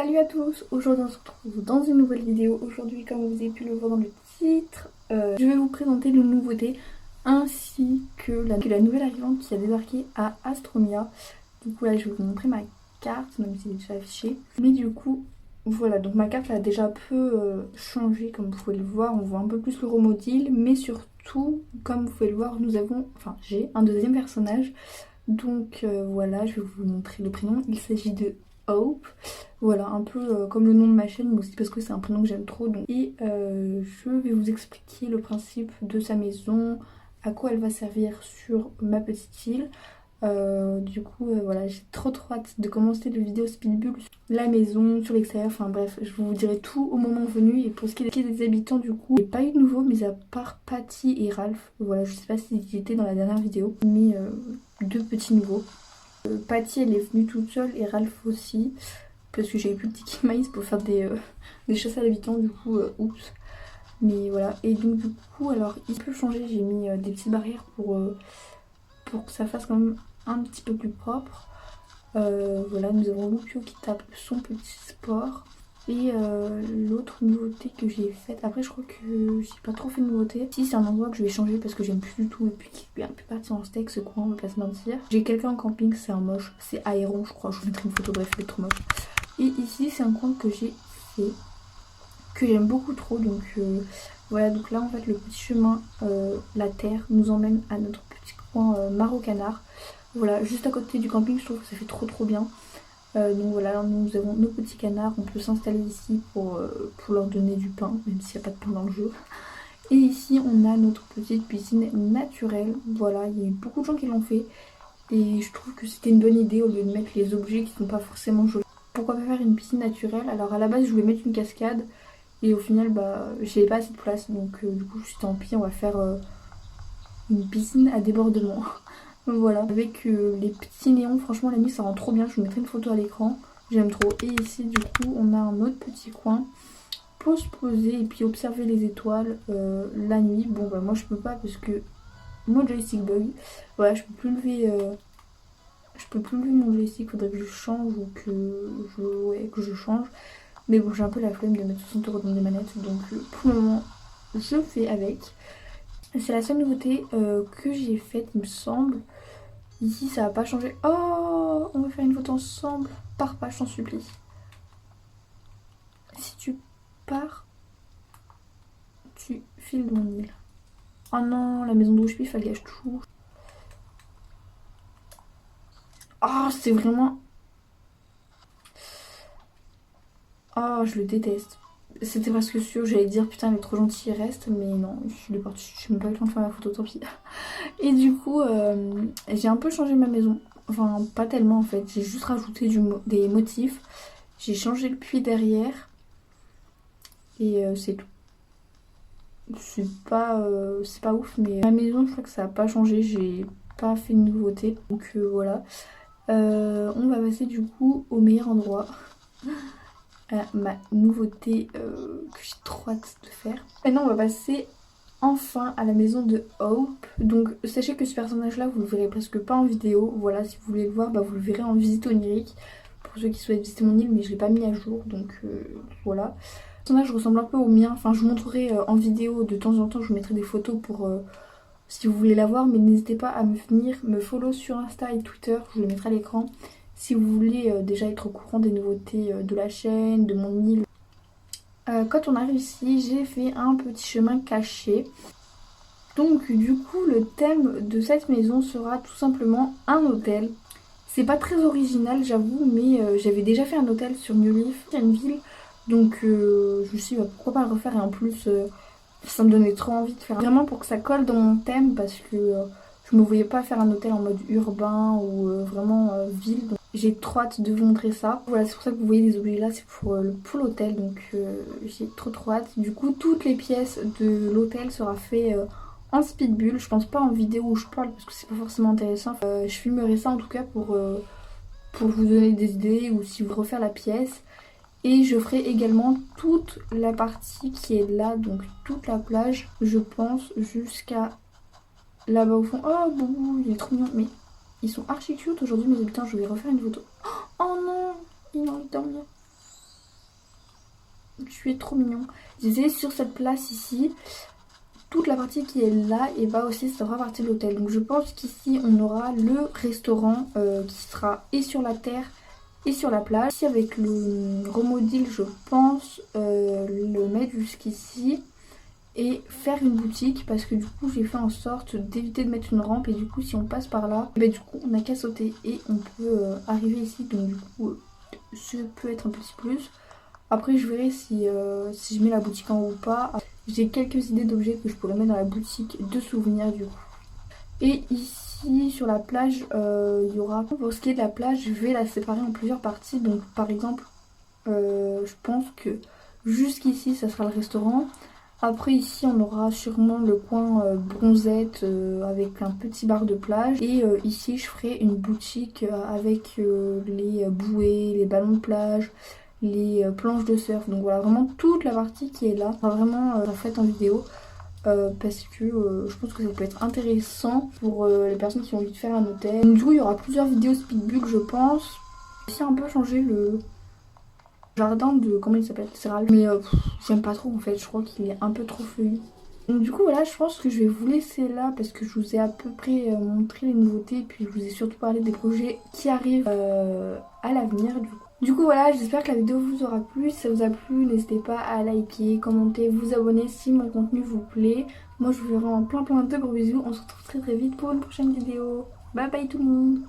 Salut à tous, aujourd'hui on se retrouve dans une nouvelle vidéo. Aujourd'hui, comme vous avez pu le voir dans le titre, je vais vous présenter les nouveautés ainsi que la nouvelle arrivante qui a débarqué à Astromia. Du coup là je vais vous montrer ma carte, même si c'est déjà affiché. Mais du coup voilà, donc ma carte elle a déjà un peu changé comme vous pouvez le voir. On voit un peu plus le Romodil, mais surtout comme vous pouvez le voir j'ai un deuxième personnage. Donc voilà, je vais vous montrer le prénom. Il s'agit de Hope. Voilà, un peu comme le nom de ma chaîne, mais aussi parce que c'est un prénom que j'aime trop. Je vais vous expliquer le principe de sa maison, à quoi elle va servir sur ma petite île. Voilà, j'ai trop hâte de commencer le vidéo speedbull sur la maison, sur l'extérieur, enfin bref, je vous dirai tout au moment venu. Et pour ce qui est des habitants, du coup, il n'y a pas eu de nouveau, mais à part Patty et Ralph. Voilà, je sais pas s'ils étaient dans la dernière vidéo, mais deux petits nouveaux. Patty elle est venue toute seule et Ralph aussi, parce que j'avais plus de ticket maïs pour faire des chasses à l'habitant, du coup, oups. Mais voilà, et donc du coup, alors il peut changer, j'ai mis des petites barrières pour que ça fasse quand même un petit peu plus propre. Voilà, nous avons Lupio qui tape son petit sport. Et l'autre nouveauté que j'ai faite, après je crois que j'ai pas trop fait de nouveauté. Si, c'est un endroit que je vais changer parce que j'aime plus du tout et puis qui est un peu parti en steak ce coin, on va pas se mentir. J'ai quelqu'un en camping, c'est un moche, c'est Aéron je crois, je vous mettrai une photo, bref il est trop moche. Et ici c'est un coin que j'ai fait, que j'aime beaucoup trop, donc voilà, donc là en fait le petit chemin, la terre nous emmène à notre petit coin Maro-Canard. Voilà, juste à côté du camping, je trouve que ça fait trop bien. Donc voilà, alors nous avons nos petits canards, on peut s'installer ici pour leur donner du pain, même s'il n'y a pas de pain dans le jeu. Et ici on a notre petite piscine naturelle, voilà, il y a eu beaucoup de gens qui l'ont fait. Et je trouve que c'était une bonne idée au lieu de mettre les objets qui sont pas forcément jolis. Pourquoi pas faire une piscine naturelle? Alors à la base je voulais mettre une cascade et au final j'avais pas assez de place, donc du coup je suis dit tant pis, on va faire une piscine à débordement. Voilà, avec les petits néons, franchement la nuit ça rend trop bien, je vous mettrai une photo à l'écran, j'aime trop. Et ici du coup on a un autre petit coin pour se poser et puis observer les étoiles la nuit. Bon bah moi je peux pas parce que mon joystick bug, voilà, je peux plus lever mon joystick, faudrait que je change ou que je change. Mais bon, j'ai un peu la flemme de mettre 60 € dans des manettes, donc pour le moment je fais avec. C'est la seule nouveauté que j'ai faite il me semble. Ici ça va pas changer. Oh, on va faire une photo ensemble. Pars pas, je t'en supplie. Si tu pars, tu files de mon île. Oh non, la maison de Rouge-Pif elle gâche tout. Oh, c'est vraiment... Oh, je le déteste. C'était presque sûr, j'allais dire putain, il est trop gentil, il reste. Mais non, je l'ai parti, je n'ai même pas eu le temps de faire la photo, tant pis. Et du coup, j'ai un peu changé ma maison. Enfin, pas tellement en fait. J'ai juste rajouté des motifs. J'ai changé le puits derrière. Et c'est tout. C'est pas ouf, mais ma maison, je crois que ça a pas changé. J'ai pas fait de nouveauté. Donc voilà. On va passer du coup au meilleur endroit. À ma nouveauté que j'ai trop hâte de faire. Maintenant, on va passer enfin à la maison de Hope. Donc sachez que ce personnage là vous le verrez presque pas en vidéo. Voilà, si vous voulez le voir vous le verrez en visite onirique pour ceux qui souhaitent visiter mon île, mais je l'ai pas mis à jour, donc voilà. Le personnage ressemble un peu au mien, enfin je vous montrerai en vidéo de temps en temps, je vous mettrai des photos pour si vous voulez la voir, mais n'hésitez pas à venir me follow sur Insta et Twitter, je vous les mettrai à l'écran si vous voulez déjà être au courant des nouveautés de la chaîne, de mon île. Quand on arrive ici, j'ai fait un petit chemin caché. Donc du coup le thème de cette maison sera tout simplement un hôtel. C'est pas très original j'avoue, mais j'avais déjà fait un hôtel sur New Leaf, une ville. Donc je me suis dit pourquoi pas le refaire, et en plus ça me donnait trop envie de faire vraiment pour que ça colle dans mon thème, parce que je me voyais pas faire un hôtel en mode urbain ou vraiment ville. Donc j'ai trop hâte de vous montrer ça. Voilà, c'est pour ça que vous voyez des objets là, c'est pour l'hôtel, donc j'ai trop hâte. Du coup toutes les pièces de l'hôtel sera fait en speedbull. Je pense pas en vidéo où je parle parce que c'est pas forcément intéressant. Je filmerai ça en tout cas pour vous donner des idées ou si vous refaire la pièce. Et je ferai également toute la partie qui est là, donc toute la plage, je pense, jusqu'à là-bas au fond. Oh Boubou, il est trop mignon. Mais ils sont archi cute aujourd'hui mes habitants, je vais refaire une photo. Oh non, il a envie de dormir. Tu es trop mignon. Je disais sur cette place ici, toute la partie qui est là et va aussi ça fera partie de l'hôtel. Donc je pense qu'ici on aura le restaurant qui sera et sur la terre et sur la plage. Ici avec le remodil je pense le mettre jusqu'ici et faire une boutique parce que du coup j'ai fait en sorte d'éviter de mettre une rampe et du coup si on passe par là, bah, du coup on n'a qu'à sauter et on peut arriver ici, donc du coup ce peut être un petit plus. Après je verrai si je mets la boutique en haut ou pas. J'ai quelques idées d'objets que je pourrais mettre dans la boutique de souvenirs du coup. Et ici sur la plage il y aura, pour ce qui est de la plage je vais la séparer en plusieurs parties. Donc par exemple je pense que jusqu'ici ça sera le restaurant. Après ici on aura sûrement le coin bronzette avec un petit bar de plage. Et ici je ferai une boutique avec les bouées, les ballons de plage, les planches de surf. Donc voilà vraiment toute la partie qui est là. On va vraiment faite en vidéo. Parce que je pense que ça peut être intéressant pour les personnes qui ont envie de faire un hôtel. Donc, du coup il y aura plusieurs vidéos speedbook je pense. J'ai aussi un peu changé le jardin de, comment il s'appelle, Céral, mais j'aime pas trop en fait, je crois qu'il est un peu trop feuillu. Donc du coup voilà, je pense que je vais vous laisser là parce que je vous ai à peu près montré les nouveautés et puis je vous ai surtout parlé des projets qui arrivent à l'avenir du coup. Du coup voilà, j'espère que la vidéo vous aura plu. Si ça vous a plu, n'hésitez pas à liker, commenter, vous abonner si mon contenu vous plaît. Moi je vous fais vraiment plein de gros bisous. On se retrouve très vite pour une prochaine vidéo. Bye bye tout le monde.